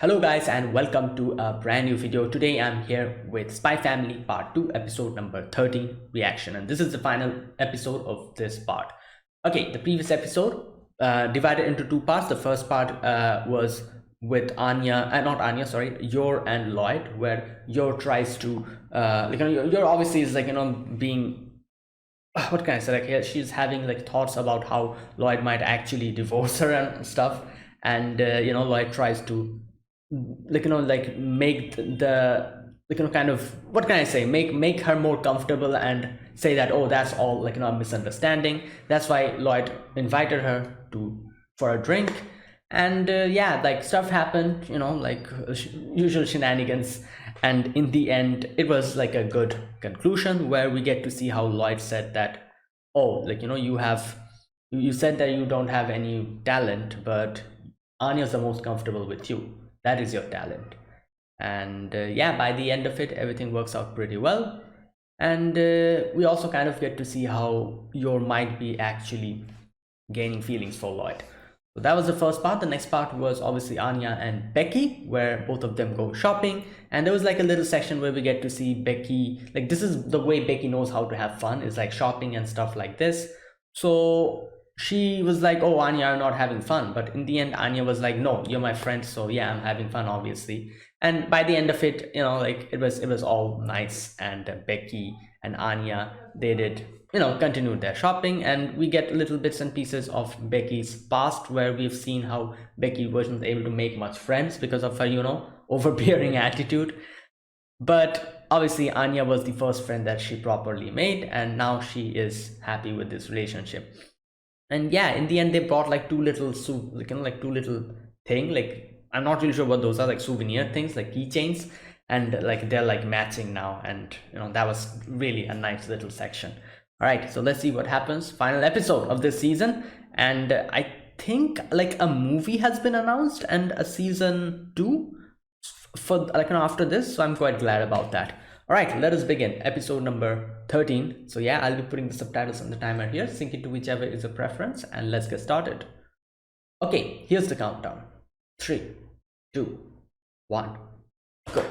Hello guys and welcome to a brand new video. Today I'm here with Spy Family Part 2 episode number 13 reaction, and this is the final episode of this part. Okay, the previous episode divided into two parts. The first part was with Anya, not Anya, sorry, Yor and Lloyd, where Yor tries to Yor obviously is being what can I say? Like, yeah, she's having like thoughts about how Lloyd might actually divorce her and stuff, and Lloyd tries to make the kind of, what can I say, make her more comfortable and say that, oh, that's all a misunderstanding. That's why Lloyd invited her to for a drink, and yeah, like stuff happened, usual shenanigans, and in the end it was like a good conclusion where we get to see how Lloyd said that, oh, you said that you don't have any talent, but Anya's the most comfortable with you. That is your talent. And yeah, by the end of it, everything works out pretty well. And we also kind of get to see how Yor might be actually gaining feelings for Lloyd. So that was the first part. The next part was obviously Anya and Becky, where both of them go shopping. And there was like a little section where we get to see Becky, like this is the way Becky knows how to have fun, is like shopping and stuff like this. So she was like, oh, Anya, you're not having fun. But in the end, Anya was like, no, you're my friend. So yeah, I'm having fun, obviously. And by the end of it, like it was all nice. And Becky and Anya, they did continued their shopping, and we get little bits and pieces of Becky's past, where we've seen how Becky wasn't able to make much friends because of her overbearing attitude. But obviously Anya was the first friend that she properly made, and now she is happy with this relationship. And yeah, in the end they brought like two little like two little thing, like I'm not really sure what those are, like souvenir things, like keychains, and like they're like matching now, and that was really a nice little section. All right, so let's see what happens. Final episode of this season, and I think like a movie has been announced and a season 2 for after this, so I'm quite glad about that. All right, let us begin episode number 13. So yeah, I'll be putting the subtitles on the timer here, sync it to whichever is a preference, and let's get started. Okay, here's the countdown. 3, 2, 1, go.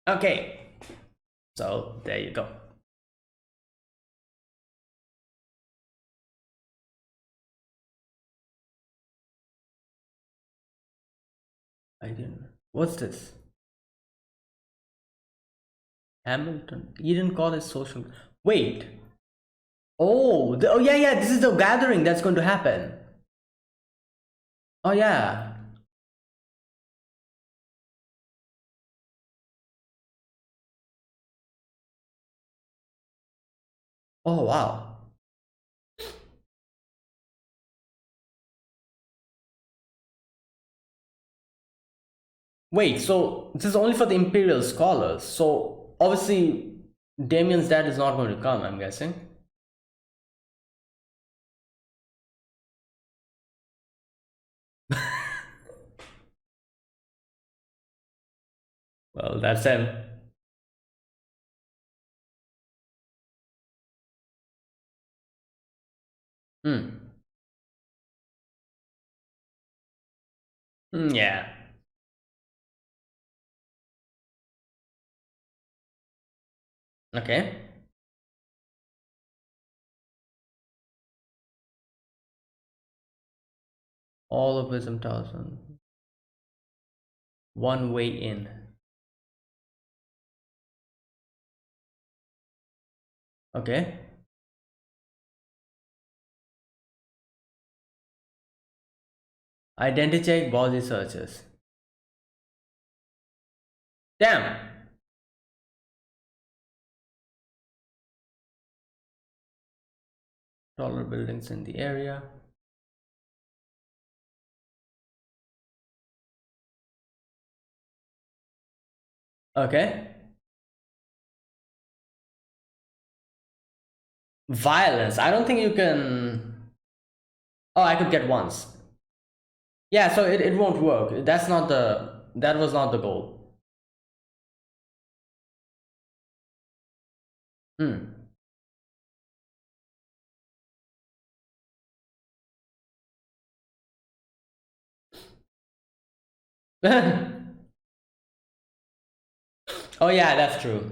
Okay, so there you go. I didn't. What's this? Hamilton. You didn't call it social. Wait. Oh, oh yeah, yeah. This is the gathering that's going to happen. Oh yeah. Oh wow. Wait, so this is only for the Imperial scholars. So obviously, Damien's dad is not going to come, I'm guessing. Well, that's him. Hmm. Yeah. Okay. All of wisdom 1000. One way in. Okay. Identity body searches. Damn. Taller buildings in the area. Okay. Violence. I don't think you can. Oh, I could get once. Yeah, so it won't work. That's not the. That was not the goal. Hmm. Oh, yeah, that's true.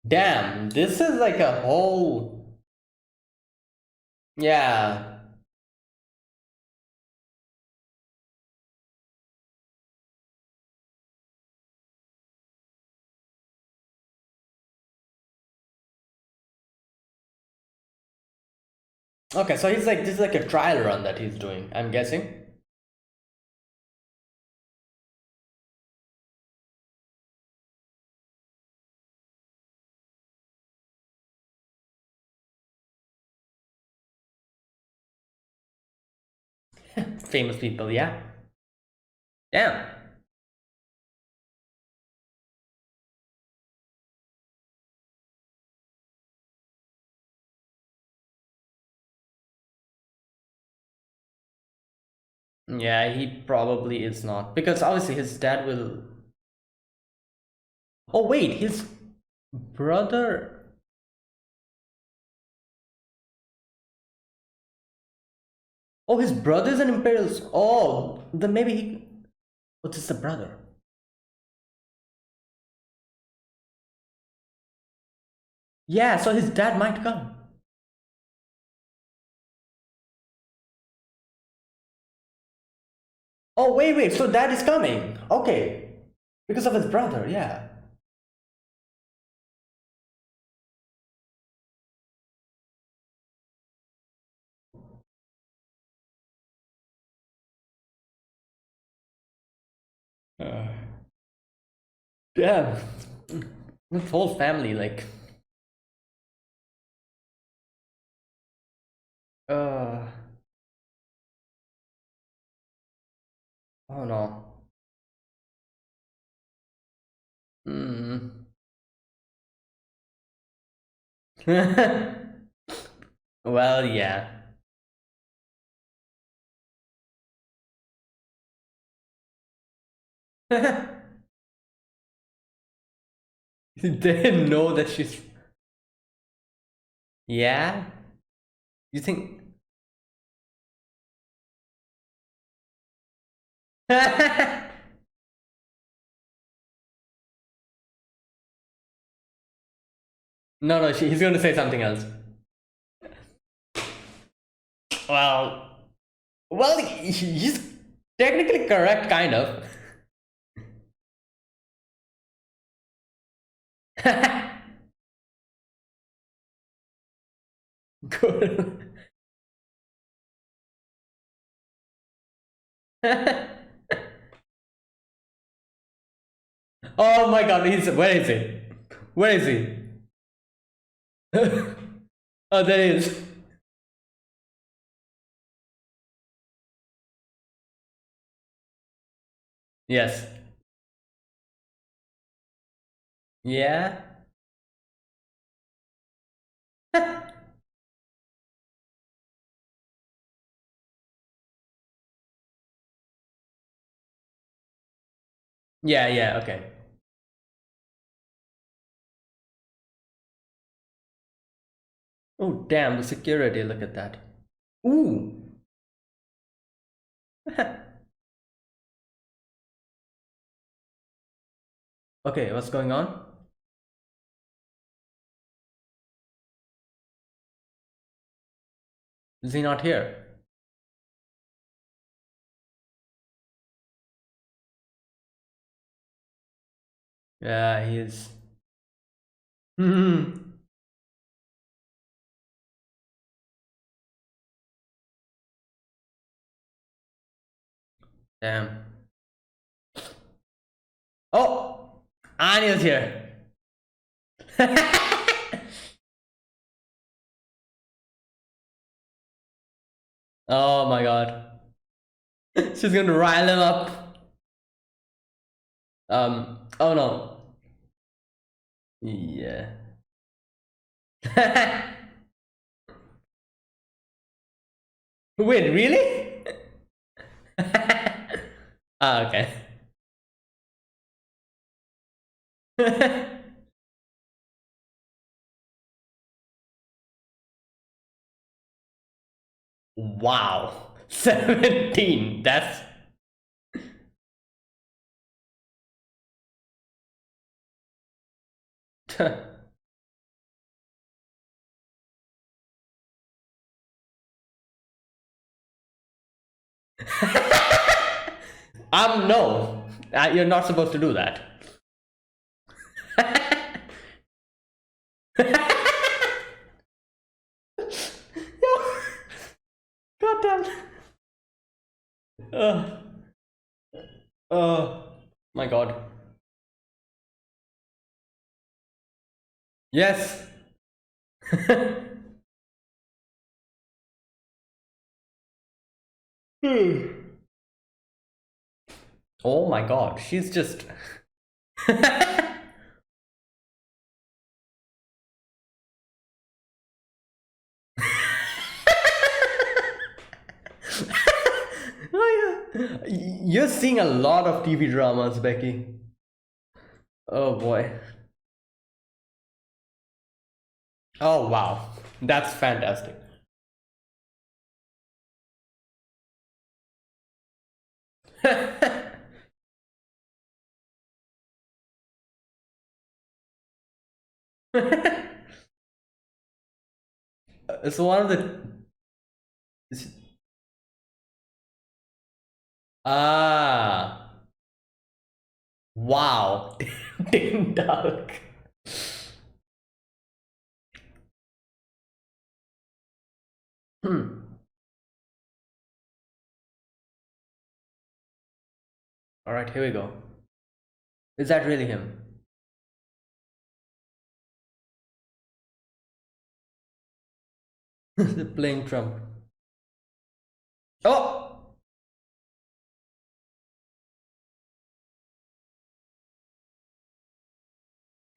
Damn, this is like a whole. Yeah. Okay, so he's like, this is like a trial run that he's doing, I'm guessing. Famous people, yeah. Damn. Yeah, he probably is not. Because obviously his dad will. Oh, wait, his brother. Oh, his brother's an Imperial. Oh, then maybe he. What's his the brother? Yeah, so his dad might come. Oh, wait, so dad is coming. Okay. Because of his brother, yeah. Uh, Damn. This whole family, like. Uh. Oh no. Hmm. Well, yeah. They didn't know that she's. Yeah? You think. No, he's going to say something else. Well, he's technically correct, kind of. Good. Oh my god, where is he? Where is he? Oh, there he is. Yes. Yeah. Yeah, yeah, okay. Oh, damn, the security, look at that. Ooh. Okay, what's going on? Is he not here? Yeah, he is. Hmm. Damn. Oh! Anya's here. Oh my god. She's gonna rile him up. Oh no. Yeah. Wait, really? Ah, okay. Wow. 17. That's. No. You're not supposed to do that. God damn. Uh, my god. Yes. Oh my god. She's just. You're seeing a lot of TV dramas, Becky. Oh boy. Oh wow. That's fantastic. So one of the. Ah. Wow. Tim Duck. Hmm. Alright, here we go. Is that really him? Playing Trump. Oh!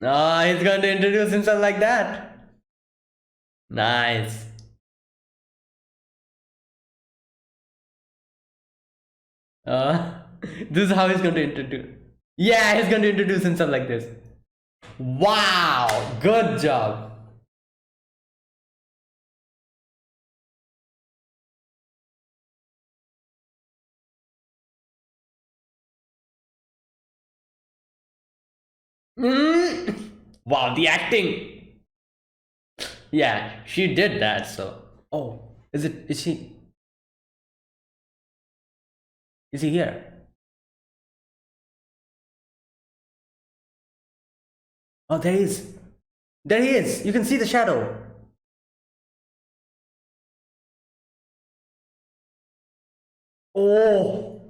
Ah, he's going to introduce himself like that. Nice. This is how he's going to introduce. Yeah, he's going to introduce himself like this. Wow, good job. Mm. Wow, the acting. Yeah, she did that. So, oh, is it? Is he? Is he here? Oh, there he is. There he is. You can see the shadow. Oh,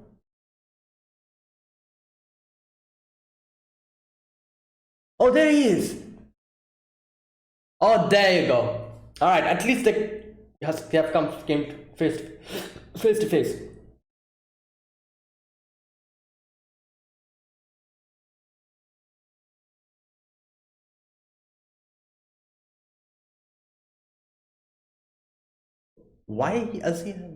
oh, there he is. Oh, there you go. All right, at least they have come came face to face. Why does he have?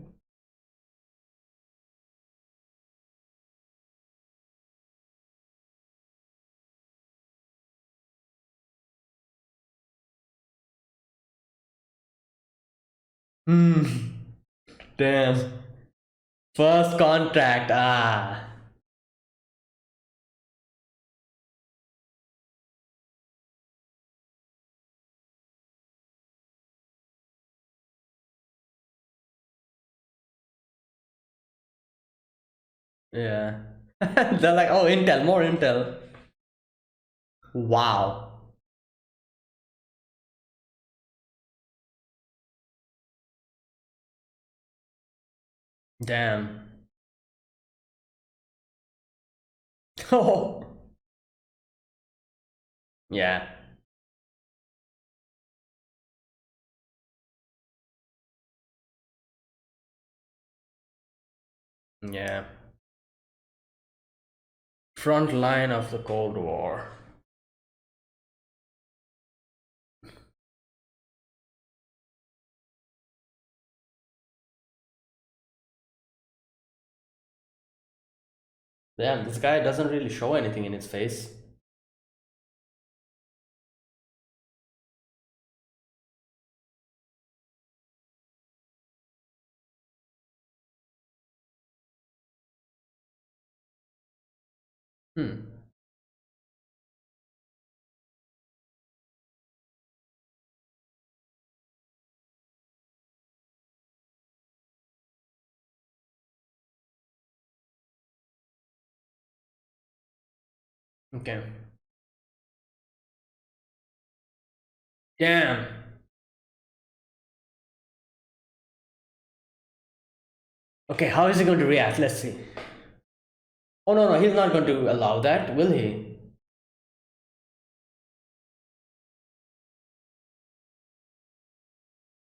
Hmm. Damn. First contract. Ah. Yeah. They're like, oh, Intel, more Intel. Wow. Damn. Oh. Yeah. Yeah. Front line of the Cold War. Damn, this guy doesn't really show anything in his face. Hmm. Okay. Damn. Okay, how is he going to react? Let's see. Oh no, no, he's not going to allow that, will he?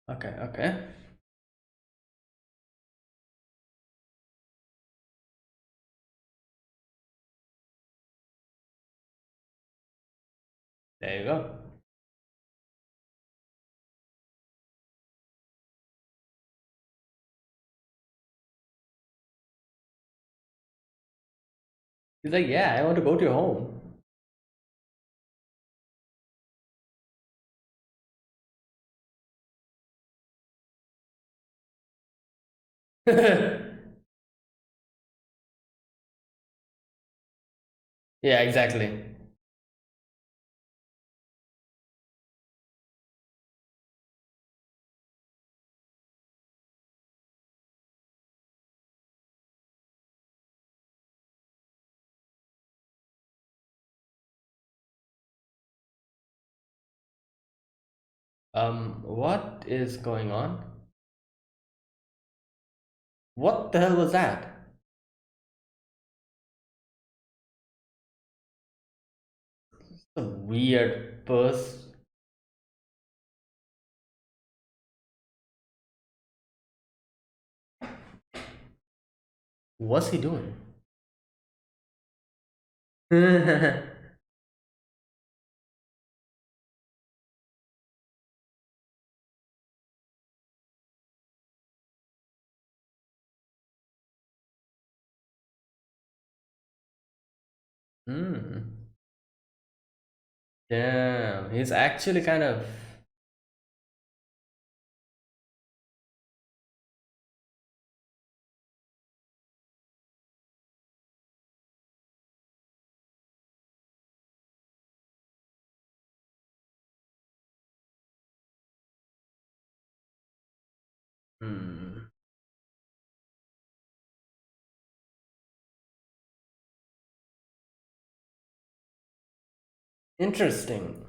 Okay, okay. There you go. He's like, yeah, I want to go to your home. Yeah, exactly. What is going on? What the hell was that? A weird purse. What's he doing? Hmm. Damn, he's actually kind of. Hmm. Interesting.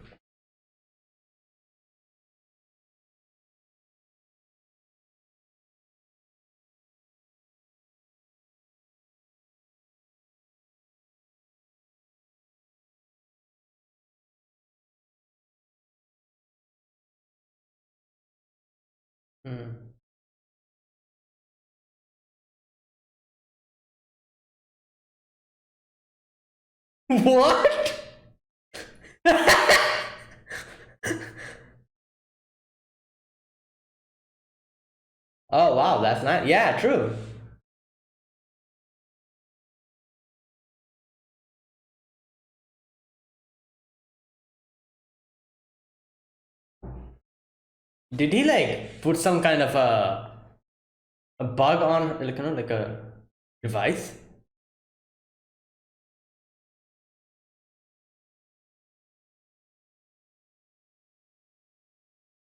Hmm. What? Oh wow, that's nice. Yeah, true. Did he like put some kind of a bug on, like, like a device?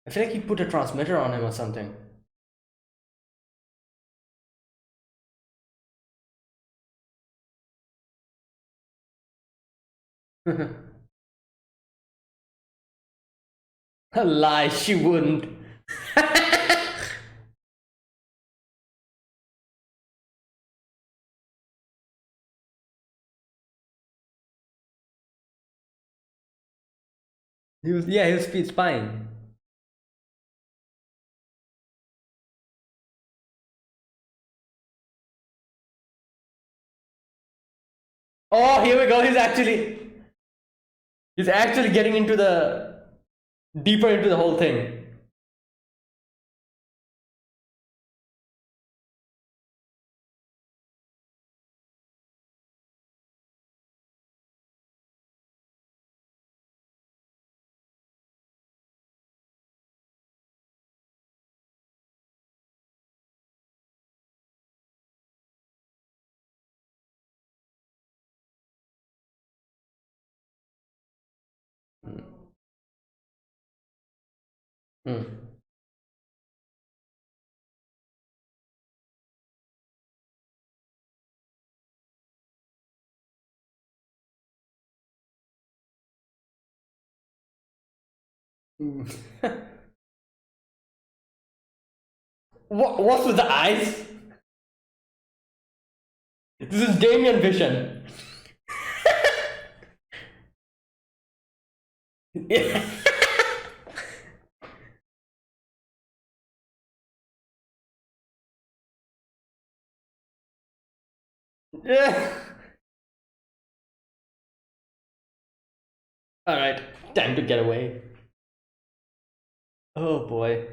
I feel like he put a transmitter on him or something. A lie, she wouldn't. Yeah, he was spying. Oh, here we go. He's actually getting into the deeper into the whole thing. Hmm. Hmm. What's with the eyes? This is Damien Vision. Yeah. Yeah. All right, time to get away. Oh boy.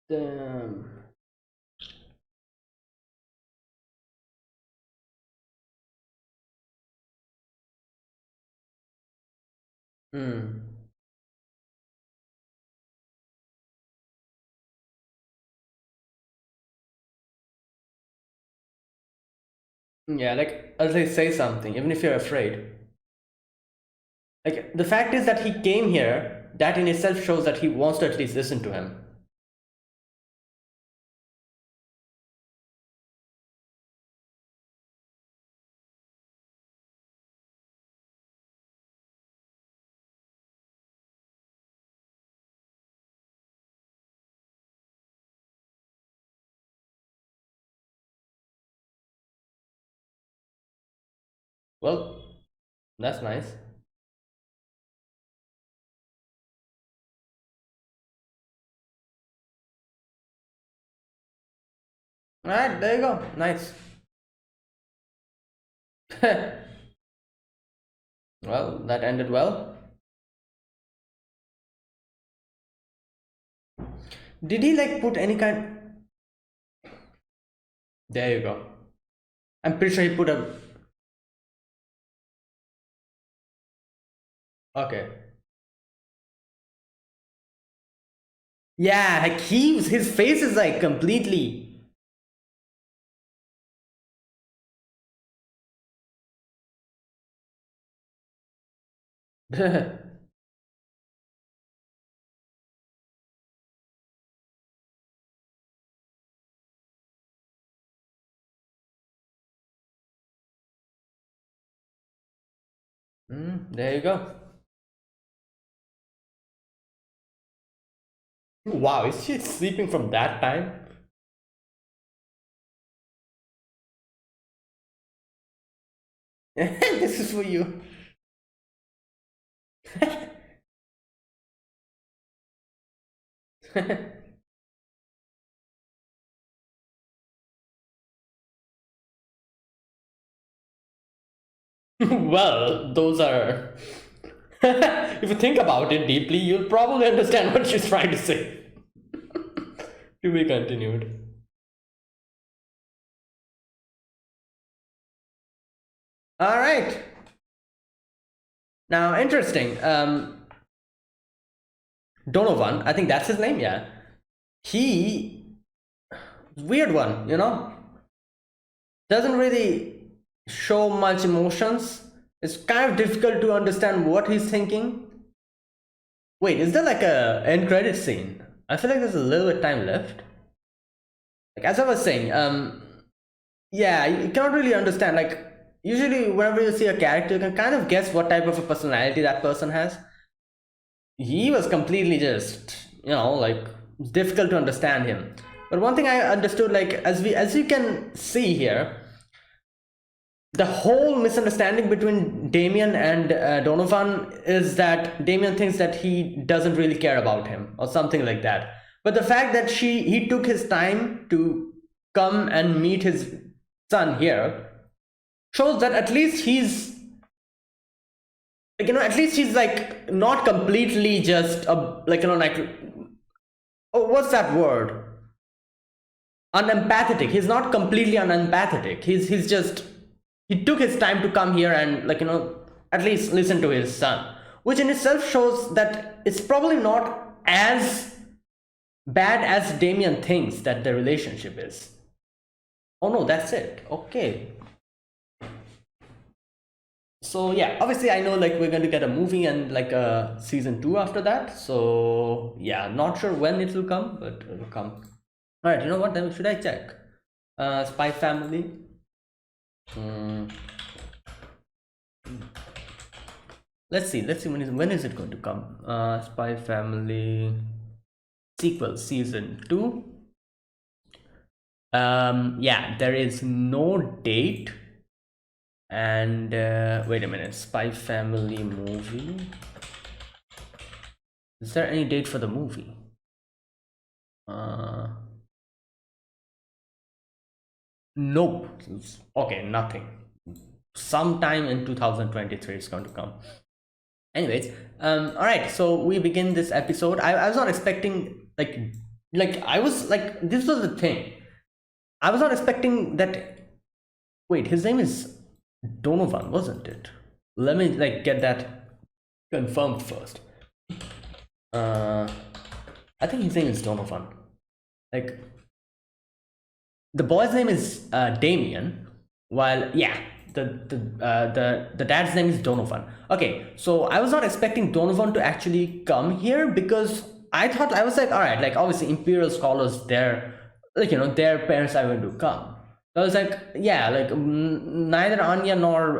Damn. Hmm. Yeah, like as they say something, even if you're afraid. Like the fact is that he came here, that in itself shows that he wants to at least listen to him. Well, that's nice. Alright, there you go. Nice. Well, that ended well. Did he like put any kind? There you go. I'm pretty sure he put a. Okay. Yeah, like his face is like completely. There you go. Wow, is she sleeping from that time? This is for you. Well, those are If you think about it deeply, you'll probably understand what she's trying to say. To be continued. All right. Now, interesting. Donovan, I think that's his name. Yeah. He, weird one, doesn't really show much emotions. It's kind of difficult to understand what he's thinking. Wait, is there like a end credit scene? I feel like there's a little bit time left. Like as I was saying, yeah, you cannot really understand. Like usually, whenever you see a character, you can kind of guess what type of a personality that person has. He was completely just, like it's difficult to understand him. But one thing I understood, like as you can see here, the whole misunderstanding between Damien and Donovan is that Damien thinks that he doesn't really care about him or something like that. But the fact that he took his time to come and meet his son here shows that at least he's like, at least he's like not completely just like, oh, what's that word? Unempathetic. He's not completely unempathetic. He's just, he took his time to come here and like, at least listen to his son, which in itself shows that it's probably not as bad as Damien thinks that the relationship is. Oh no, that's it. Okay. So yeah, obviously I know like we're going to get a movie and like a season 2 after that. So yeah, not sure when it will come, but it will come. All right, you know what? Then should I check? Spy Family. Let's see when is it going to come? Spy Family sequel season 2. Yeah, there is no date. And wait a minute, Spy Family movie. Is there any date for the movie? Nope. Okay, nothing. Sometime in 2023 it's going to come. Anyways, all right, so we begin this episode. I was not expecting like I was like, this was the thing. I was not expecting that. Wait, his name is Donovan, wasn't it? Let me like get that confirmed first. I think his name is Donovan. Like the boy's name is Damien, while yeah, the dad's name is Donovan. Okay, so I was not expecting Donovan to actually come here because I thought, I was like, all right, like obviously Imperial Scholars, they're like, their parents are going to come. So I was like, yeah, like neither Anya nor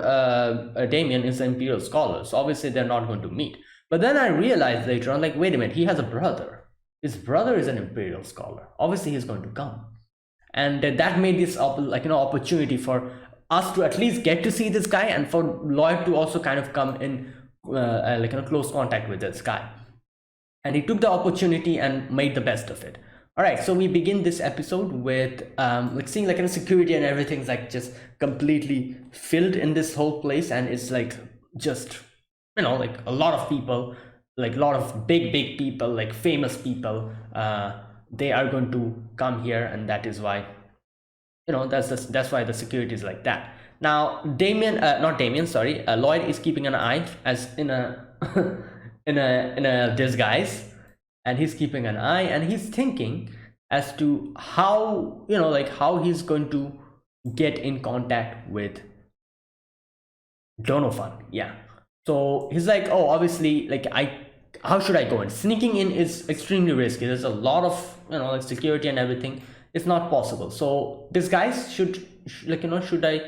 Damien is an Imperial Scholar, so obviously they're not going to meet. But then I realized later on, like, wait a minute, he has a brother. His brother is an Imperial Scholar. Obviously he's going to come. And that made this opportunity for us to at least get to see this guy, and for Lloyd to also kind of come in close contact with this guy. And he took the opportunity and made the best of it. All right, so we begin this episode with like seeing like security and everything's like just completely filled in this whole place, and it's like just like a lot of people, like a lot of big people, like famous people, they are going to come here, and that is why that's why the security is like that. Now Lloyd is keeping an eye as in a in a disguise, and he's keeping an eye, and he's thinking as to how how he's going to get in contact with Donovan. Yeah, so he's like, oh, obviously, like how should I go in? Sneaking in is extremely risky. There's a lot of like security and everything. It's not possible. So disguise should I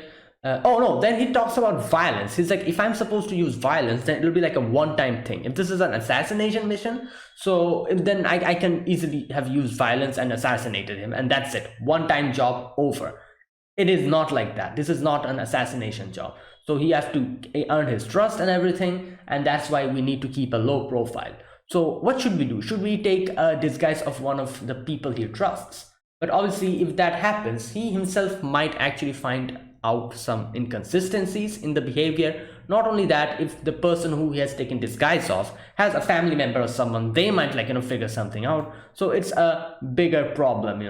oh no, then he talks about violence. He's like, if I'm supposed to use violence, then it'll be like a one-time thing. If this is an assassination mission, so then I can easily have used violence and assassinated him, and that's it. One-time job over. It is not like that. This is not an assassination job. So he has to earn his trust and everything, and that's why we need to keep a low profile. So what should we do? Should we take a disguise of one of the people he trusts? But obviously, if that happens, he himself might actually find out some inconsistencies in the behavior Not only that, if the person who he has taken disguise of has a family member or someone, they might like figure something out. So it's a bigger problem,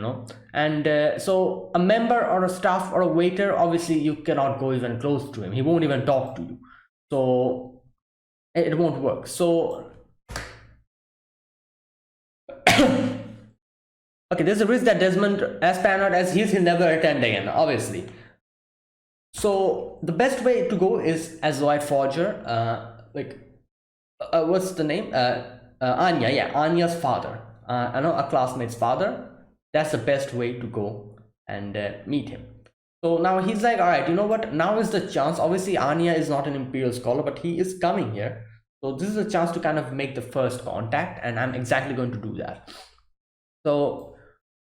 and so a member or a staff or a waiter, obviously you cannot go even close to him. He won't even talk to you, so it won't work. So okay, there's a risk that Desmond, as paranoid as he'll never attend again, obviously. So the best way to go is as Lloyd Forger, what's the name? Anya, yeah, Anya's father. I know, a classmate's father. That's the best way to go and meet him. So now he's like, all right, you know what? Now is the chance. Obviously, Anya is not an Imperial scholar, but he is coming here. So this is a chance to kind of make the first contact, and I'm exactly going to do that. So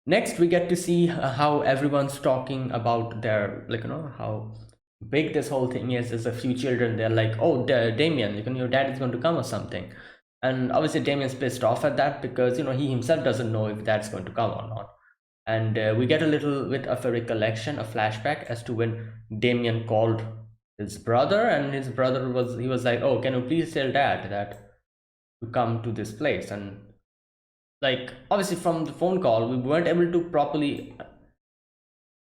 next we get to see how everyone's talking about their, how big this whole thing is. There's a few children, they're like, oh, Damien, your dad is going to come or something. And obviously Damien's pissed off at that because he himself doesn't know if that's going to come or not. And we get a little bit of a recollection, a flashback as to when Damien called his brother, and his brother was like, oh, can you please tell dad that to come to this place. And like, obviously from the phone call we weren't able to properly,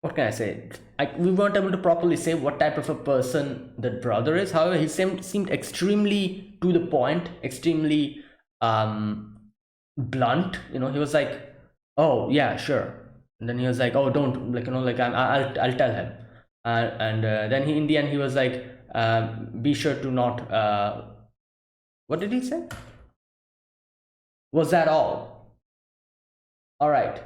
what can I say, we weren't able to properly say what type of a person that brother is. However, he seemed extremely to the point, extremely blunt. He was like, oh yeah, sure. And then he was like, oh, don't, I'll tell him. And then in the end he was like, be sure to not what did he say? Was that all? All right,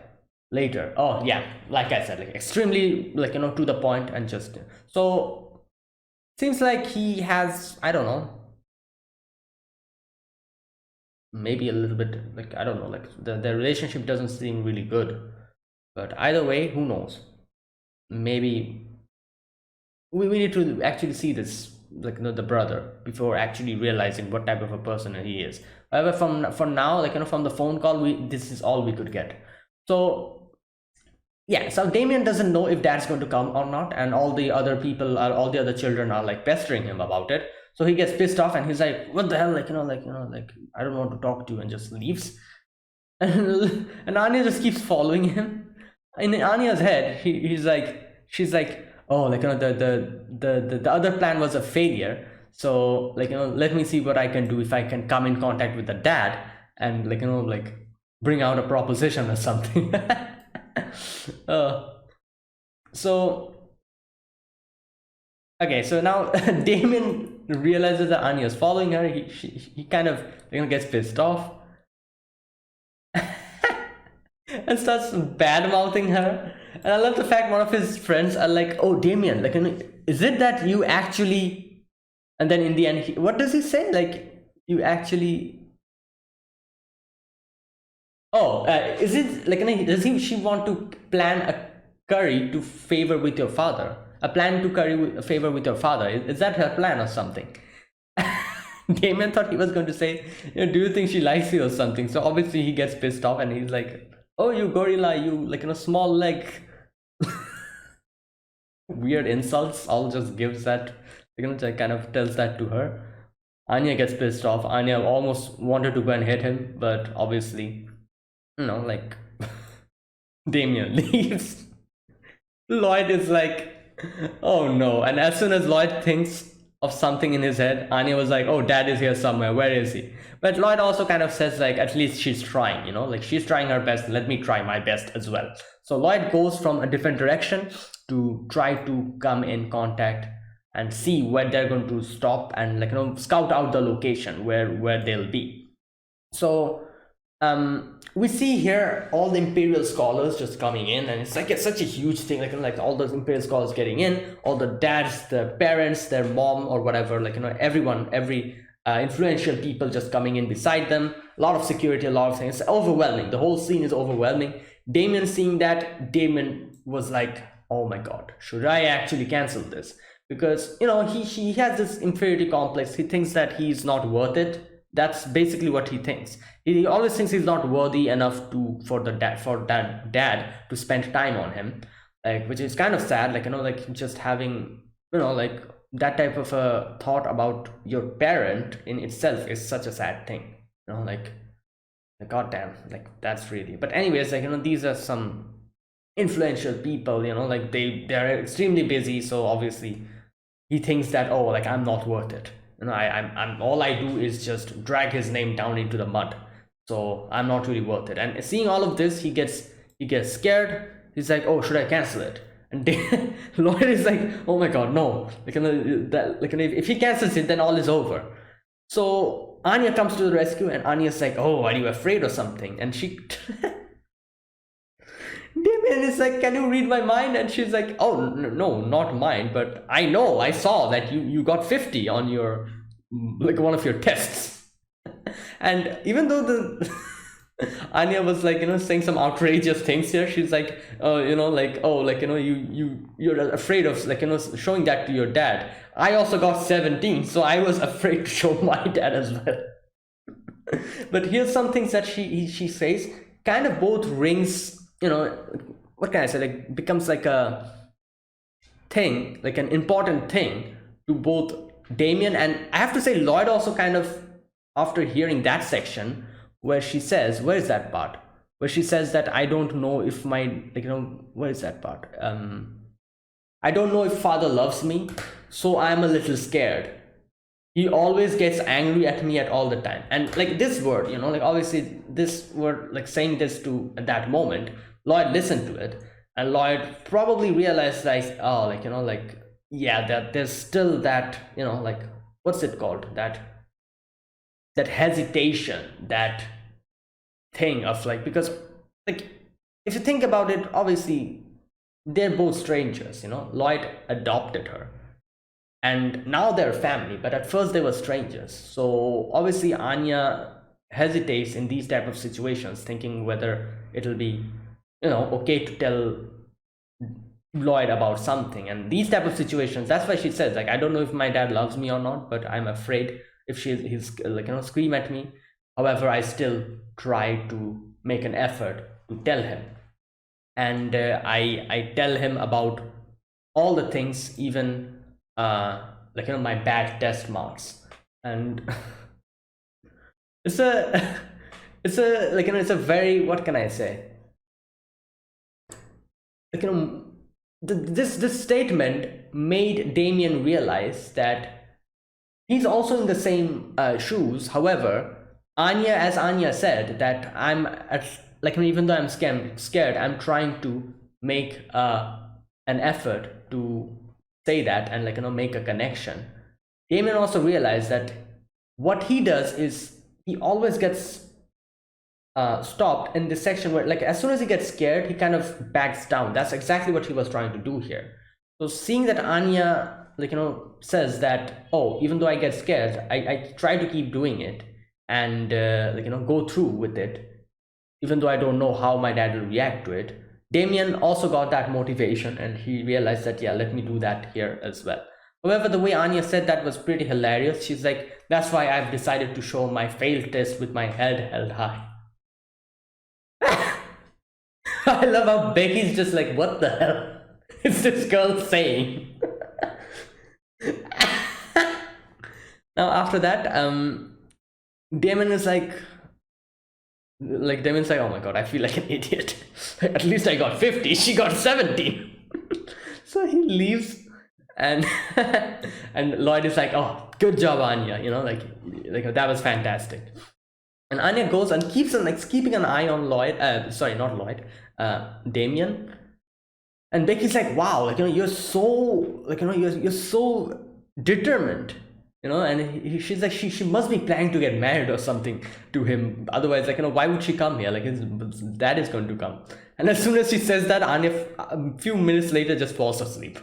later. Oh yeah, like I said, extremely to the point, and just so seems like he has, I don't know, maybe a little bit, I don't know, the relationship doesn't seem really good. But either way, who knows? Maybe we need to actually see this, the brother, before actually realizing what type of a person he is. However, for now, from the phone call, this is all we could get. So yeah, so Damien doesn't know if dad's going to come or not, and all the other children are pestering him about it. So he gets pissed off and he's like, what the hell, I don't want to talk to you, and just leaves. And Anya just keeps following him. In Anya's head, she's like, oh, the other plan was a failure. So let me see what I can do, if I can come in contact with the dad and bring out a proposition or something. So okay, so now Damien realizes that Anya's following her. He kind of gets pissed off and starts bad mouthing her. And I love the fact one of his friends are like, oh, Damien, is it that you actually, and then in the end, what does he say? You actually, oh, is it does she want to plan a curry to favor with your father? A plan to curry favor with your father? Is that her plan or something? Damien thought he was going to say, do you think she likes you or something? So obviously he gets pissed off and he's like, oh, you gorilla, you small leg. Weird insults. All just gives that, kind of tells that to her. Anya gets pissed off. Anya almost wanted to go and hit him, but obviously, Damien leaves. Lloyd is like, oh no. And as soon as Lloyd thinks of something in his head, Anya was like, oh, dad is here somewhere, where is he? But Lloyd also kind of says at least she's trying, she's trying her best, let me try my best as well. So Lloyd goes from a different direction to try to come in contact and see where they're going to stop, and scout out the location where they'll be. So we see here all the Imperial scholars just coming in, and it's such a huge thing, all those Imperial scholars getting in, all the dads, the parents, their mom or whatever, everyone, every influential people just coming in beside them, a lot of security, a lot of things. It's overwhelming. The whole scene is overwhelming. Damien seeing that, Damien was like, oh my god, should I actually cancel this? Because he has this inferiority complex. He thinks that he's not worth it. That's basically what he thinks. He always thinks he's not worthy enough for dad to spend time on him, which is kind of sad. Just having that type of a thought about your parent in itself is such a sad thing, like goddamn, like that's really. But anyways, like these are some influential people, like they're extremely busy, so obviously he thinks that, oh, like I'm not worth it, I'm all I do is just drag his name down into the mud, so I'm not really worth it. And seeing all of this, he gets scared. He's like, oh, should I cancel it? And Lloyd is like, oh my god, no, like, if he cancels it, then all is over. So Anya comes to the rescue, and Anya's like, oh, are you afraid or something? And she Damien is like, can you read my mind? And she's like, oh, no, not mine, but I saw that you got 50 on your, like, one of your tests. And even though the Anya was like, saying some outrageous things here, she's like, like, oh, like, you're afraid of, like, showing that to your dad. I also got 17, so I was afraid to show my dad as well. But here's some things that she says, kind of both rings, what can I say, like, becomes like a thing, like an important thing to both Damien, and I have to say Lloyd also kind of, after hearing that section where she says, where is that part where she says that I don't know if my, like, where is that part, I don't know if father loves me, so I'm a little scared. He always gets angry at me at all the time. And like this word, like obviously this word, like saying this to at that moment, Lloyd listened to it, and Lloyd probably realized, like, oh, like, like, yeah, that there's still that, like, what's it called, that hesitation, that thing of, like, because, like, if you think about it, obviously they're both strangers, Lloyd adopted her, and now they're family, but at first they were strangers. So obviously Anya hesitates in these type of situations, thinking whether it'll be, okay to tell Lloyd about something. And these type of situations, that's why she says, like, I don't know if my dad loves me or not, but I'm afraid if he's like, scream at me. However, I still try to make an effort to tell him. And I tell him about all the things, even like, my bad test marks. And it's a like, it's a very, what can I say, like, this statement made Damien realize that he's also in the same shoes. However, as Anya said, that I'm at, like, even though I'm scared, I'm trying to make an effort to say that and, like, make a connection. Damien also realized that what he does is he always gets stopped in this section where, like, as soon as he gets scared, he kind of backs down. That's exactly what he was trying to do here. So seeing that Anya, like, says that, oh, even though I get scared, I try to keep doing it and like, go through with it, even though I don't know how my dad will react to it. Damien also got that motivation, and he realized that, yeah, let me do that here as well. However, the way Anya said that was pretty hilarious. She's like, that's why I've decided to show my failed test with my head held high. I love how Becky's just like, what the hell is this girl saying? Now after that, Damon is like Damon's like, oh my god, I feel like an idiot. At least I got 50, she got 17. So he leaves, and and Lloyd is like, oh, good job, Anya, like that was fantastic. And Anya goes and keeps on, like, keeping an eye on Lloyd, sorry, not Lloyd, Damien. And Becky's like, wow, like, you're so, like, you're so determined, and she's like, she must be planning to get married or something to him. Otherwise, like, why would she come here? Like, his dad is going to come. And as soon as she says that, Anya, a few minutes later, just falls asleep.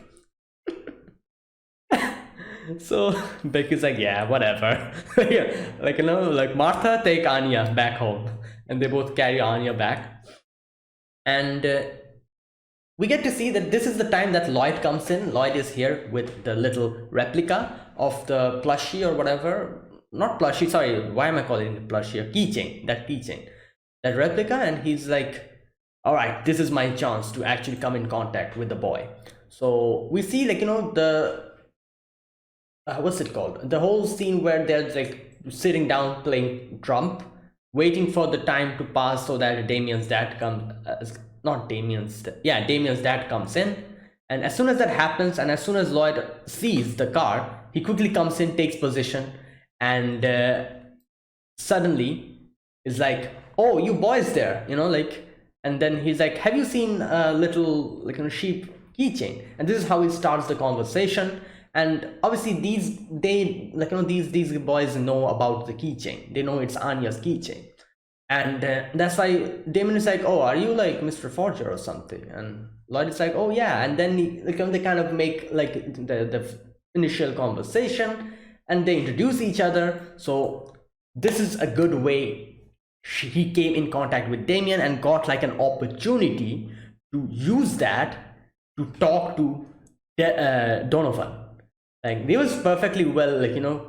So Becky's like, yeah, whatever. Like, like, Martha, take Anya back home. And they both carry Anya back. And we get to see that this is the time that Lloyd comes in. Lloyd is here with the little replica of the plushie or whatever. Not plushie, sorry, why am I calling it plushie? Keychain, that replica. And he's like, all right, this is my chance to actually come in contact with the boy. So we see, like, what's it called? The whole scene where they're like sitting down playing Trump, waiting for the time to pass so that Damien's dad comes. Not Damien's. Yeah, Damien's dad comes in, and as soon as that happens, and as soon as Lloyd sees the car, he quickly comes in, takes position, and suddenly is like, "Oh, you boys there?" like. And then he's like, "Have you seen a little sheep keychain?" And this is how he starts the conversation. And obviously these boys know about the keychain. They know it's Anya's keychain, and that's why Damon is like, "Oh, are you like Mr. Forger or something?" And Lloyd is like, "Oh yeah." And then they kind of make like the initial conversation, and they introduce each other. So this is a good way he came in contact with Damien and got like an opportunity to use that to talk to Donovan. Like, it was perfectly well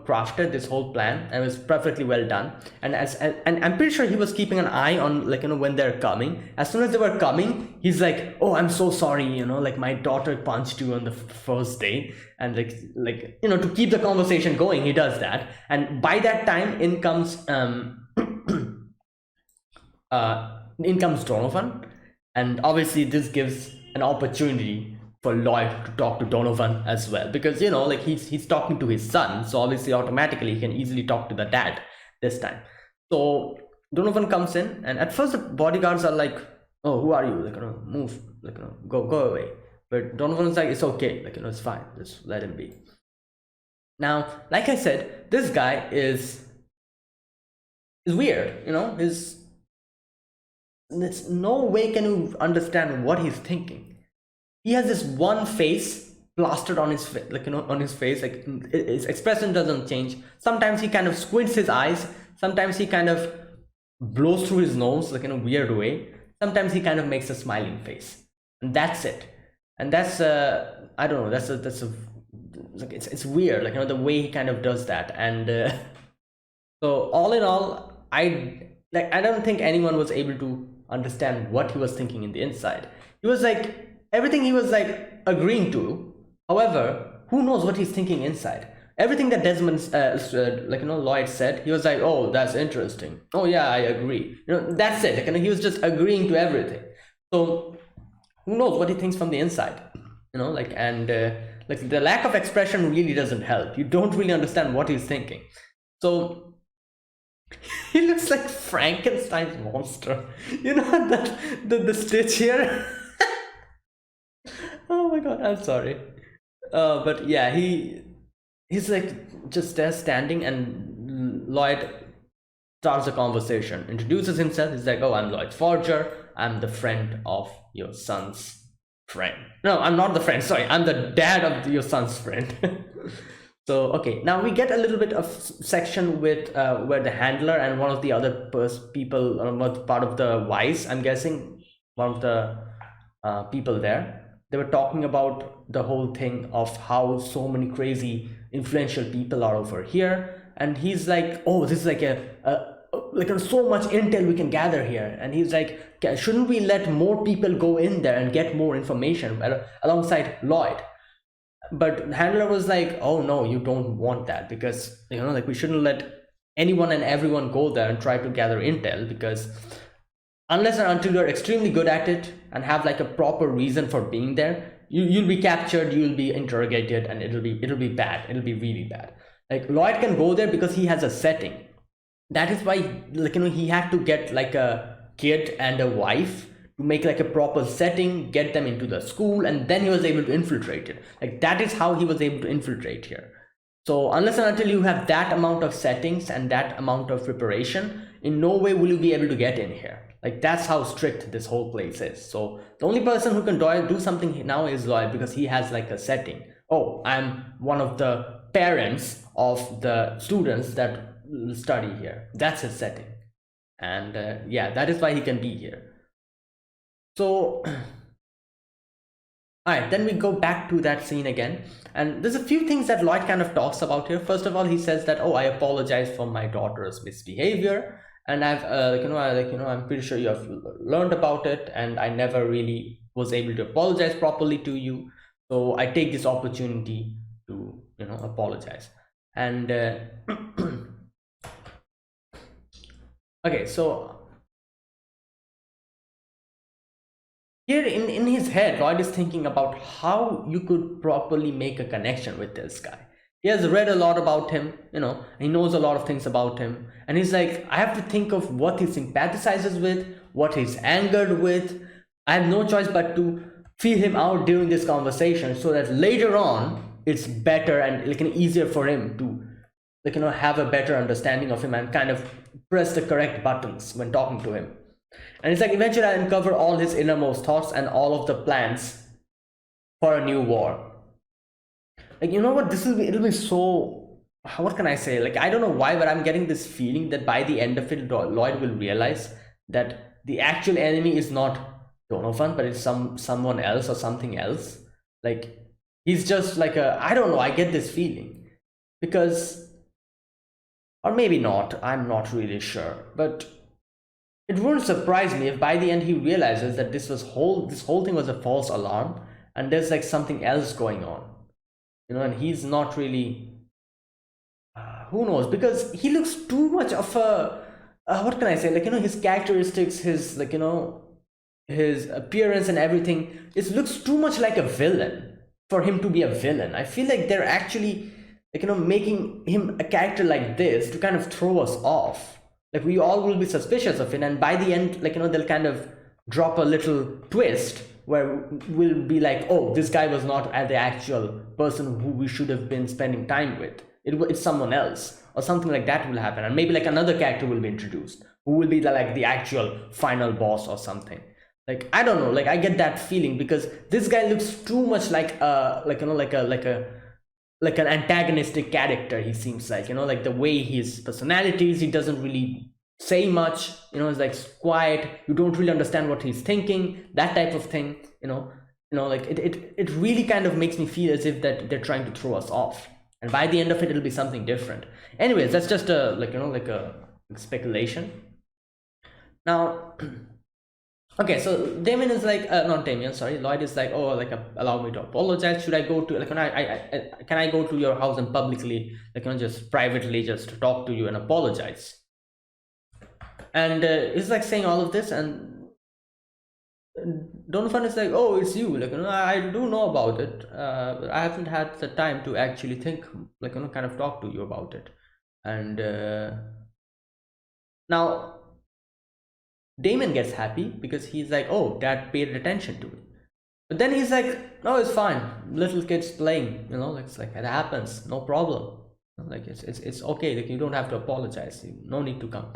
crafted, this whole plan, and it was perfectly well done. And and I'm pretty sure he was keeping an eye on when they're coming. As soon as they were coming, he's like, "Oh, I'm so sorry, like my daughter punched you on the first day." And to keep the conversation going, he does that. And by that time in comes Donovan, and obviously this gives an opportunity for Lloyd to talk to Donovan as well, because he's talking to his son, so obviously automatically he can easily talk to the dad this time. So Donovan comes in, and at first the bodyguards are like, "Oh, who are you? Move, go away." But Donovan's like, "It's okay, it's fine, just let him be." Now, like I said, this guy is weird, there's no way can you understand what he's thinking. He has this one face plastered on his face, on his face, like his expression doesn't change. Sometimes he kind of squints his eyes, sometimes he kind of blows through his nose in a weird way, sometimes he kind of makes a smiling face, and that's it. And that's I don't know, it's weird, the way he kind of does that. And so all in all, I don't think anyone was able to understand what he was thinking in the inside. He was like, everything he was like agreeing to. However, who knows what he's thinking inside? Everything that Desmond, Lloyd said, he was like, "Oh, that's interesting. Oh yeah, I agree." That's it. He was just agreeing to everything. So who knows what he thinks from the inside? And the lack of expression really doesn't help. You don't really understand what he's thinking. So he looks like Frankenstein's monster. That the stitch here. Oh my god, I'm sorry. But yeah, he's like just there standing, and Lloyd starts the conversation, introduces himself. He's like, "Oh, I'm Lloyd Forger. I'm the friend of your son's friend." No, I'm not the friend. Sorry, I'm the dad of your son's friend. So okay, now we get a little bit of section with where the handler and one of the other people, part of the Wise, I'm guessing, one of the people there, they were talking about the whole thing of how so many crazy influential people are over here. And he's like, "Oh, this is like so much intel we can gather here." And he's like, "Shouldn't we let more people go in there and get more information alongside Lloyd?" But Handler was like, "Oh no, you don't want that, because we shouldn't let anyone and everyone go there and try to gather intel, because unless and until you're extremely good at it and have like a proper reason for being there, you'll be captured, you'll be interrogated, and it'll be bad. It'll be really bad." Like, Lloyd can go there because he has a setting. That is why he had to get like a kid and a wife to make like a proper setting, get them into the school, and then he was able to infiltrate it. Like, that is how he was able to infiltrate here. So unless and until you have that amount of settings and that amount of preparation, in no way will you be able to get in here. Like, that's how strict this whole place is. So the only person who can do something now is Lloyd, because he has like a setting. "Oh, I'm one of the parents of the students that study here." That's his setting. And yeah, that is why he can be here. So all right, then we go back to that scene again, and there's a few things that Lloyd kind of talks about here. First of all, he says that, "Oh, I apologize for my daughter's misbehavior, and I've I'm pretty sure you have learned about it, and I never really was able to apologize properly to you. So I take this opportunity to apologize. And okay, so here in his head, Lloyd is thinking about how you could properly make a connection with this guy. He has read a lot about him, he knows a lot of things about him, and he's like, I have to think of what he sympathizes with, what he's angered with. I have no choice but to feel him out during this conversation so that later on it's better and like easier for him to have a better understanding of him and kind of press the correct buttons when talking to him. And it's like eventually I uncover all his innermost thoughts and all of the plans for a new war. Like, you know what, it'll be so, what can I say, like, I don't know why, but I'm getting this feeling that by the end of it, Lloyd will realize that the actual enemy is not Donovan, but it's someone else or something else. Like, he's just like I don't know, I get this feeling. Because, or maybe not, I'm not really sure, but it wouldn't surprise me if by the end he realizes that this whole thing was a false alarm and there's like something else going on, and he's not really, who knows, because he looks too much of a, what can I say, like, his characteristics, his, like, his appearance and everything, it looks too much like a villain for him to be a villain. I feel like they're actually, like, making him a character like this to kind of throw us off. Like, we all will be suspicious of it, and by the end, like, they'll kind of drop a little twist where we'll be like, oh, this guy was not the actual person who we should have been spending time with. It's someone else, or something like that will happen, and maybe like another character will be introduced who will be like the actual final boss or something. Like, I don't know, like, I get that feeling because this guy looks too much like like an antagonistic character. He seems like, like the way his personality is, he doesn't really say much, it's like quiet, you don't really understand what he's thinking, that type of thing, like it really kind of makes me feel as if that they're trying to throw us off, and by the end of it, it'll be something different. Anyways, that's just a like a speculation. Now okay, so Damien is like, not Damien, sorry, Lloyd is like, oh, like, allow me to apologize. Should I go to, like, can I go to your house and publicly, like, just privately just talk to you and apologize? And he's like saying all of this, and Donovan is like, oh, it's you, like, I do know about it, but I haven't had the time to actually think, like, kind of talk to you about it. And now Damon gets happy because he's like, oh, dad paid attention to it. But then he's like, no, it's fine, little kids playing, it's like, it happens, no problem, like, it's okay, like, you don't have to apologize, no need to come.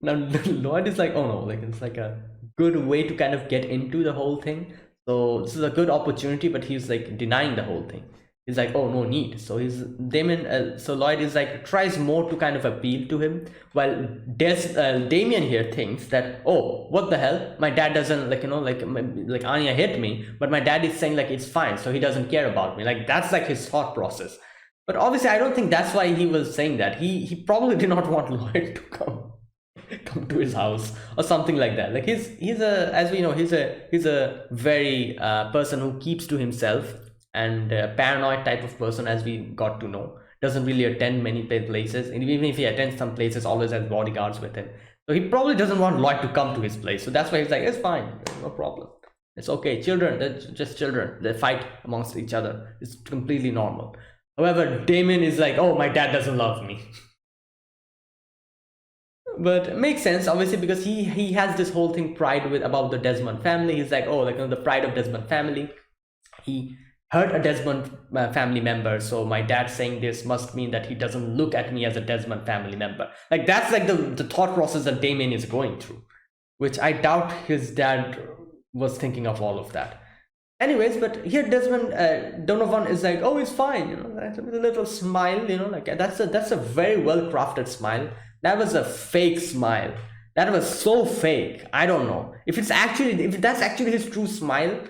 Now Lloyd is like, oh no, like, it's like a good way to kind of get into the whole thing, so this is a good opportunity, but he's like denying the whole thing. He's like, oh, no need. So so Lloyd is like, tries more to kind of appeal to him, while Damien here thinks that, oh, what the hell, my dad doesn't, like, like Anya hit me, but my dad is saying like it's fine, so he doesn't care about me. Like, that's like his thought process. But obviously I don't think that's why he was saying that. He probably did not want Lloyd to come to his house or something like that. Like, he's a, as we know, he's a very person who keeps to himself, and paranoid type of person, as we got to know, doesn't really attend many places, and even if he attends some places, always has bodyguards with him. So he probably doesn't want Lloyd to come to his place, so that's why he's like, it's fine, no problem, it's okay, children, they're just children, they fight amongst each other, it's completely normal. However, Damon is like, oh, my dad doesn't love me. But it makes sense, obviously, because he has this whole thing pride about the Desmond family. He's like, oh, like, the pride of Desmond family, he hurt a Desmond family member, so my dad saying this must mean that he doesn't look at me as a Desmond family member. Like, that's like the thought process that Damien is going through, which I doubt his dad was thinking of all of that. Anyways, but here Donovan is like, oh, it's fine, with a little smile, like, that's a very well crafted smile. That was a fake smile. That was so fake. I don't know if that's actually his true smile.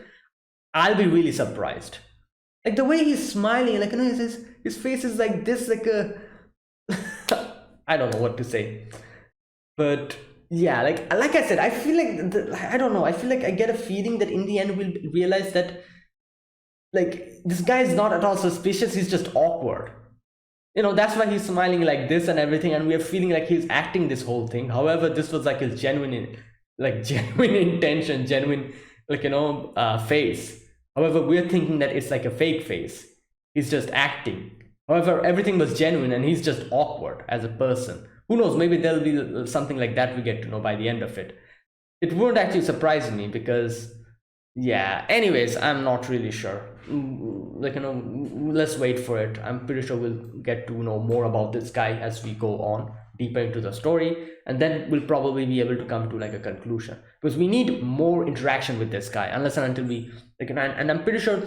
I'll be really surprised. Like, the way he's smiling, like, his face is like this, like a I don't know what to say, but yeah, like I said, I feel like I don't know, I feel like I get a feeling that in the end we'll realize that like this guy is not at all suspicious, he's just awkward. That's why he's smiling like this and everything, and we are feeling like he's acting this whole thing. However, this was like his genuine, like genuine intention, genuine, like face. However, we're thinking that it's like a fake face. He's just acting. However, everything was genuine, and he's just awkward as a person. Who knows? Maybe there'll be something like that we get to know by the end of it. It won't actually surprise me because, yeah. Anyways, I'm not really sure. Like let's wait for it. I'm pretty sure we'll get to know more about this guy as we go on deeper into the story, and then we'll probably be able to come to like a conclusion, because we need more interaction with this guy unless and until we like. And I'm pretty sure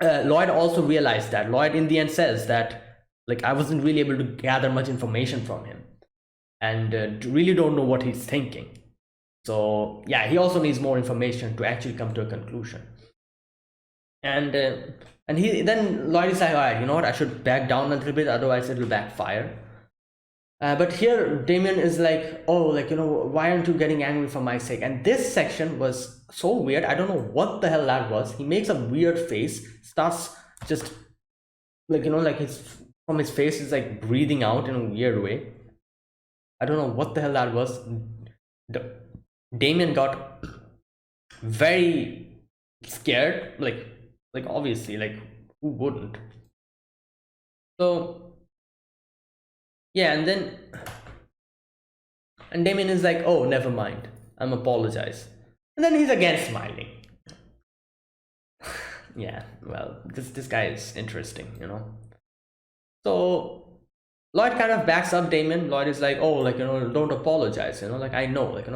Lloyd also realized that. Lloyd in the end says that like I wasn't really able to gather much information from him, and really don't know what he's thinking. So yeah, he also needs more information to actually come to a conclusion. And he then Lloyd is like, all right, you know what, I should back down a little bit, otherwise it will backfire. But here Damien is like, oh, like, why aren't you getting angry for my sake? And this section was so weird. I don't know what the hell that was. He makes a weird face, starts just like, like from his face is like breathing out in a weird way. I don't know what the hell that was. Damien got very scared, like obviously, like who wouldn't? So yeah, and Damien is like, oh, never mind, I'm apologize. And then he's again smiling. Yeah, well, this guy is interesting, So Lloyd kind of backs up Damien. Lloyd is like, oh, like, don't apologize, like I know, like,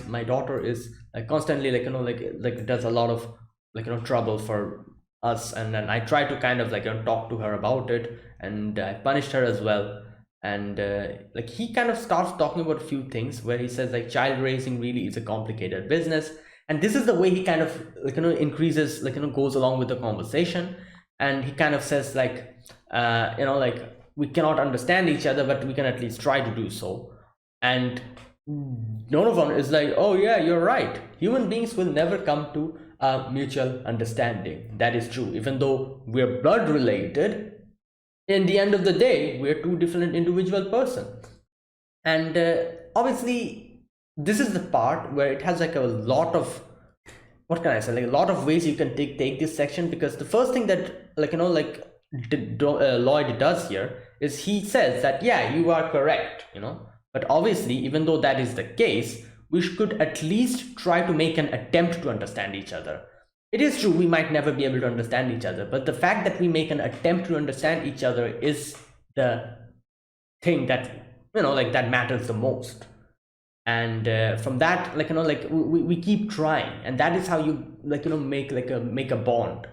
my daughter is like constantly like, like does a lot of like, trouble for us, and then I try to kind of like talk to her about it, and I punished her as well. And like he kind of starts talking about a few things where he says like child raising really is a complicated business, and this is the way he kind of like increases, like goes along with the conversation. And he kind of says like like we cannot understand each other, but we can at least try to do so. And Donovan is like, oh yeah, you're right, human beings will never come to a mutual understanding. That is true. Even though we're blood related, in the end of the day, we're two different individual persons. And obviously this is the part where it has like a lot of, what can I say, like a lot of ways you can take this section. Because the first thing that like Lloyd does here is he says that, yeah, you are correct, but obviously, even though that is the case, we should at least try to make an attempt to understand each other. It is true, we might never be able to understand each other, but the fact that we make an attempt to understand each other is the thing that, like that matters the most. And from that, like, like we keep trying, and that is how you like, make a bond.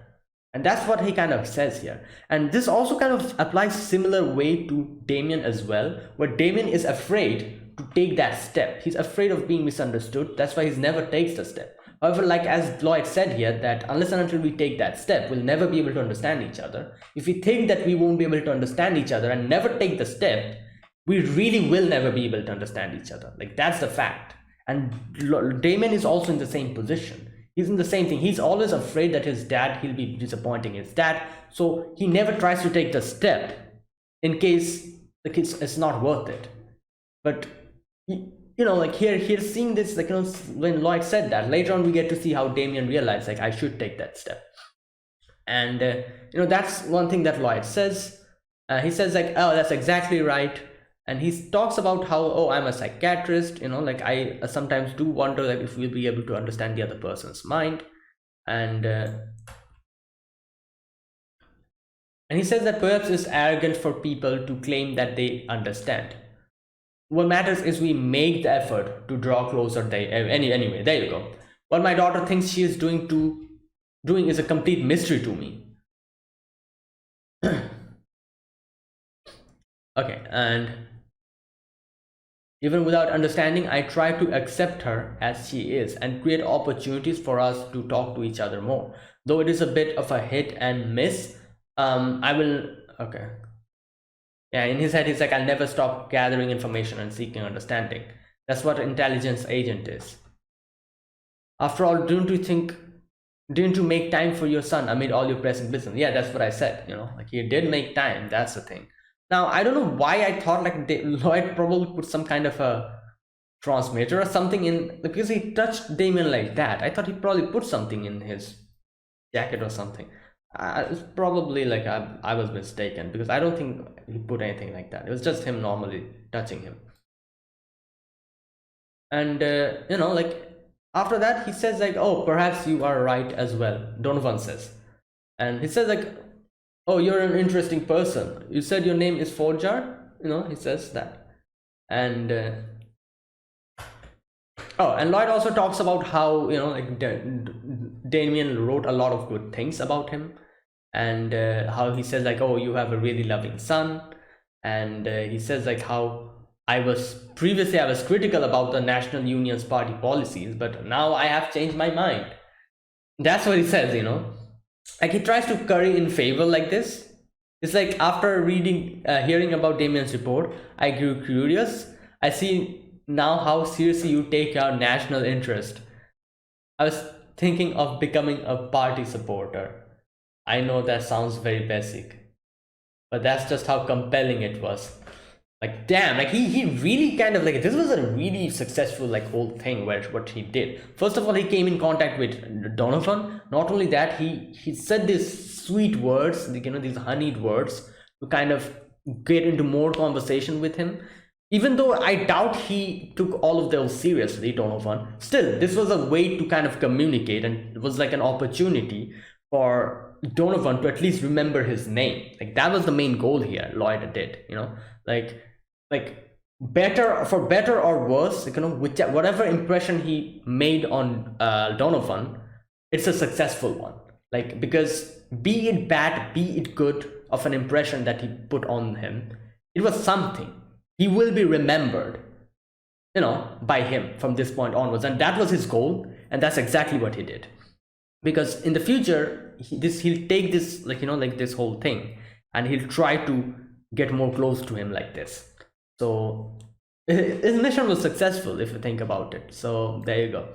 And that's what he kind of says here. And this also kind of applies similar way to Damien as well, where Damien is afraid to take that step. He's afraid of being misunderstood. That's why he never takes the step. However, like as Lloyd said here, that unless and until we take that step, we'll never be able to understand each other. If we think that we won't be able to understand each other and never take the step, we really will never be able to understand each other. Like that's the fact. And Damien is also in the same position. He's in the same thing. He's always afraid that his dad, he'll be disappointing his dad. So he never tries to take the step in case the kids, it's not worth it. But like here seeing this, like, when Lloyd said that, later on we get to see how Damien realized, like, I should take that step. And that's one thing that Lloyd says. He says like, oh, that's exactly right. And he talks about how, oh, I'm a psychiatrist, like I sometimes do wonder like if we'll be able to understand the other person's mind. And he says that perhaps it's arrogant for people to claim that they understand. What matters is we make the effort to draw closer. Anyway, there you go. What my daughter thinks she is doing is a complete mystery to me. Okay, and even without understanding, I try to accept her as she is and create opportunities for us to talk to each other more. Though it is a bit of a hit and miss, I will, okay. Yeah, in his head, he's like, I'll never stop gathering information and seeking understanding. That's what an intelligence agent is. After all, don't you think didn't you make time for your son amid all your pressing business? Yeah, that's what I said. Like he did make time. That's the thing. Now I don't know why I thought like Lloyd probably put some kind of a transmitter or something in, because he touched Damien like that. I thought he probably put something in his jacket or something. It's probably like I was mistaken, because I don't think he put anything like that. It was just him normally touching him. And like after that he says like, oh, perhaps you are right as well, Donovan says. And he says like, oh, you're an interesting person. You said your name is Forjar, he says that. And oh, and Lloyd also talks about how like Damien wrote a lot of good things about him, and how he says like, oh, you have a really loving son. And he says like how I was critical about the National Union's party policies, but now I have changed my mind. That's what he says. Like he tries to curry in favor like this. It's like after hearing about Damien's report, I grew curious. I see now how seriously you take your national interest. I was thinking of becoming a party supporter. I know that sounds very basic, but that's just how compelling it was. Like damn, like he really kind of like, this was a really successful like whole thing where what he did. First of all, he came in contact with Donovan. Not only that, he said these sweet words, these honeyed words, to kind of get into more conversation with him. Even though I doubt he took all of those seriously, Donovan, still this was a way to kind of communicate, and it was like an opportunity for Donovan to at least remember his name. Like that was the main goal here. Lloyd did, like better or worse, whatever impression he made on Donovan, it's a successful one. Like, because be it bad, be it good, of an impression that he put on him, it was something. He will be remembered, by him from this point onwards, and that was his goal, and that's exactly what he did. Because in the future, he'll take this, like this whole thing, and he'll try to get more close to him like this. So his mission was successful, if you think about it. So there you go.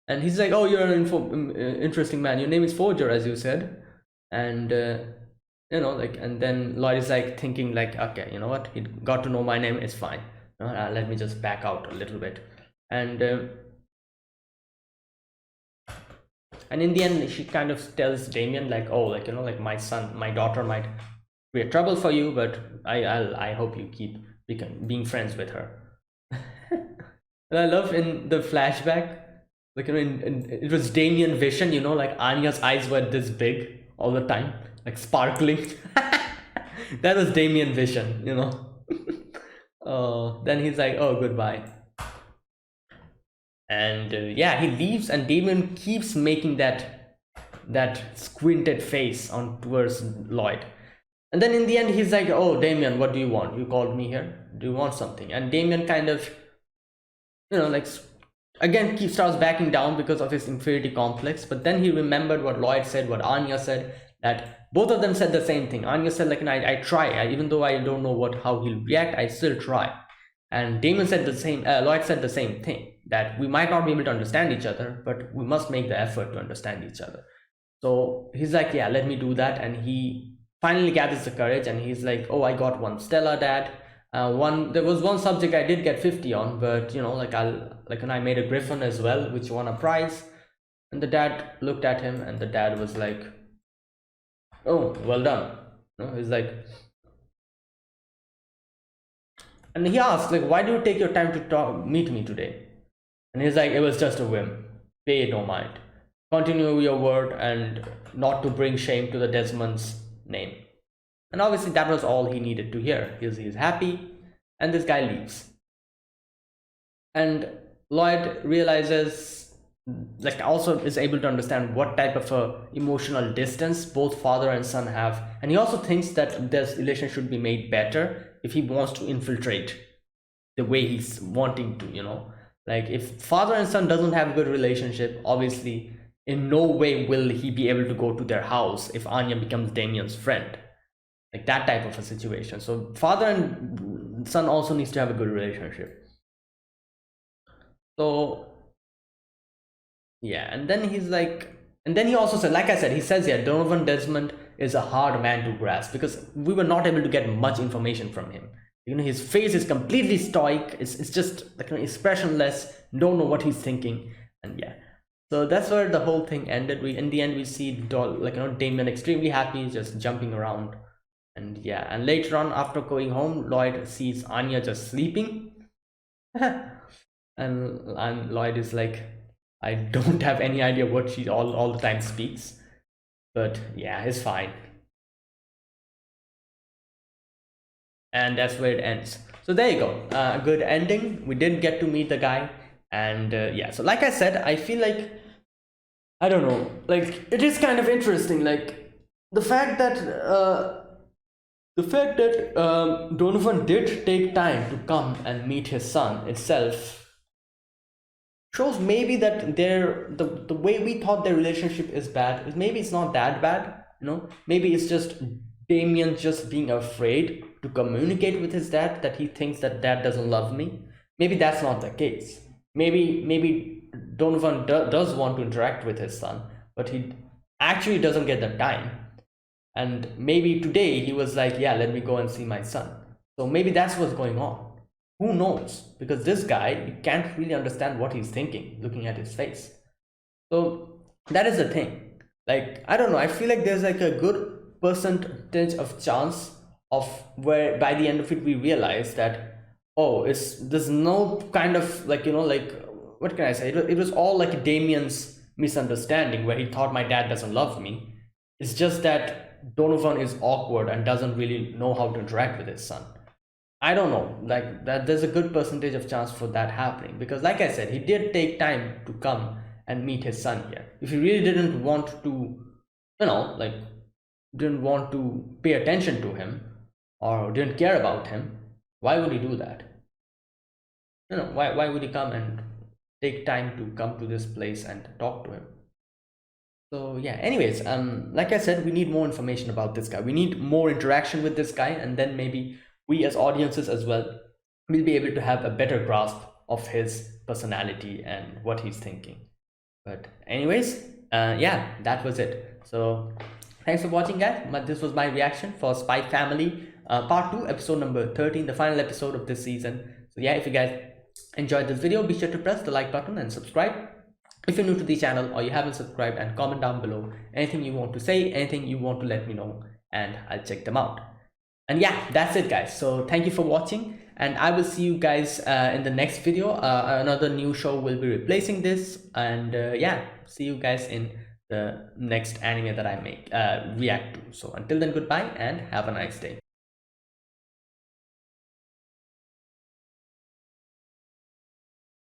And he's like, oh, you're an interesting man. Your name is Forger, as you said. And and then Lloyd is like thinking like, okay, you know what, he got to know my name, it's fine. Let me just back out a little bit. And in the end, she kind of tells Damien like, oh, like my daughter might be a trouble for you, but I hope you keep being friends with her. And I love in the flashback, like it was Damien vision, like Anya's eyes were this big all the time, like sparkling. That was Damien vision, Then he's like, oh, goodbye. And yeah, he leaves, and Damien keeps making that squinted face on towards Lloyd. And then in the end, he's like, oh, Damien, what do you want? You called me here. Do you want something? And Damien kind of, like, again, starts backing down because of his inferiority complex. But then he remembered what Lloyd said, what Anya said, that both of them said the same thing. Anya said, like, I try. Even though I don't know how he'll react, I still try. And Damien said the same, Lloyd said the same thing, that we might not be able to understand each other, but we must make the effort to understand each other. So he's like, yeah, let me do that. And he finally gathers the courage, and he's like, oh, I got one Stella, Dad. There was one subject I did get 50 on, but and I made a Griffin as well, which won a prize. And the dad looked at him, and the dad was like, oh, well done. He's like, and he asked, like, why do you take your time to meet me today? And he's like, it was just a whim. Pay it no mind. Continue your word, and not to bring shame to the Desmond's name. And obviously that was all he needed to hear. He's happy, and this guy leaves. And Lloyd realizes, like, also is able to understand what type of a emotional distance both father and son have. And he also thinks that this relationship should be made better if he wants to infiltrate the way he's wanting to, like if father and son doesn't have a good relationship, obviously in no way will he be able to go to their house if Anya becomes Damien's friend, like that type of a situation. So father and son also needs to have a good relationship. So yeah, and then he's like, and then he also said, like I said, he says, yeah, Donovan Desmond is a hard man to grasp because we were not able to get much information from him. You know, his face is completely stoic. It's just like, you know, expressionless. Don't know what he's thinking, and yeah. So that's where the whole thing ended. We, in the end, we see like, you know, Damien extremely happy, just jumping around, and yeah. And later on, after going home, Lloyd sees Anya just sleeping, and Lloyd is like, I don't have any idea what she all the time speaks, but yeah, it's fine. And that's where it ends. So there you go, a good ending. We did get to meet the guy, and yeah. So like I said, I feel like, I don't know, like it is kind of interesting, like the fact that Donovan did take time to come and meet his son itself shows maybe that the way we thought their relationship is bad is maybe it's not that bad, you know. Maybe it's just Damien just being afraid to communicate with his dad, that he thinks that dad doesn't love me. Maybe that's not the case. Maybe Donovan does want to interact with his son, but he actually doesn't get the time. And maybe today he was like, yeah, let me go and see my son. So maybe that's what's going on. Who knows? Because this guy, you can't really understand what he's thinking looking at his face. So that is the thing. Like, I don't know, I feel like there's like a good percentage of chance of where by the end of it we realize that, oh, there's no kind of like, you know, like, what can I say? It was all like Damien's misunderstanding where he thought my dad doesn't love me. It's just that Donovan is awkward and doesn't really know how to interact with his son. I don't know, like that there's a good percentage of chance for that happening, because like I said, he did take time to come and meet his son here. If he really didn't want to, you know, like didn't want to pay attention to him or didn't care about him, why would he do that? You know, why would he come and take time to come to this place and talk to him? So yeah, anyways, like I said, we need more information about this guy. We need more interaction with this guy, and then maybe we as audiences as well will be able to have a better grasp of his personality and what he's thinking. But anyways, yeah, that was it. So thanks for watching, guys. This was my reaction for Spy Family part 2, episode number 13, the final episode of this season. So yeah, if you guys enjoyed this video, be sure to press the like button and subscribe if you're new to the channel or you haven't subscribed, and comment down below anything you want to say, anything you want to let me know, and I'll check them out. And yeah, that's it, guys. So thank you for watching, and I will see you guys in the next video. Another new show will be replacing this, and yeah, see you guys in the next anime that I make react to. So until then, goodbye and have a nice day.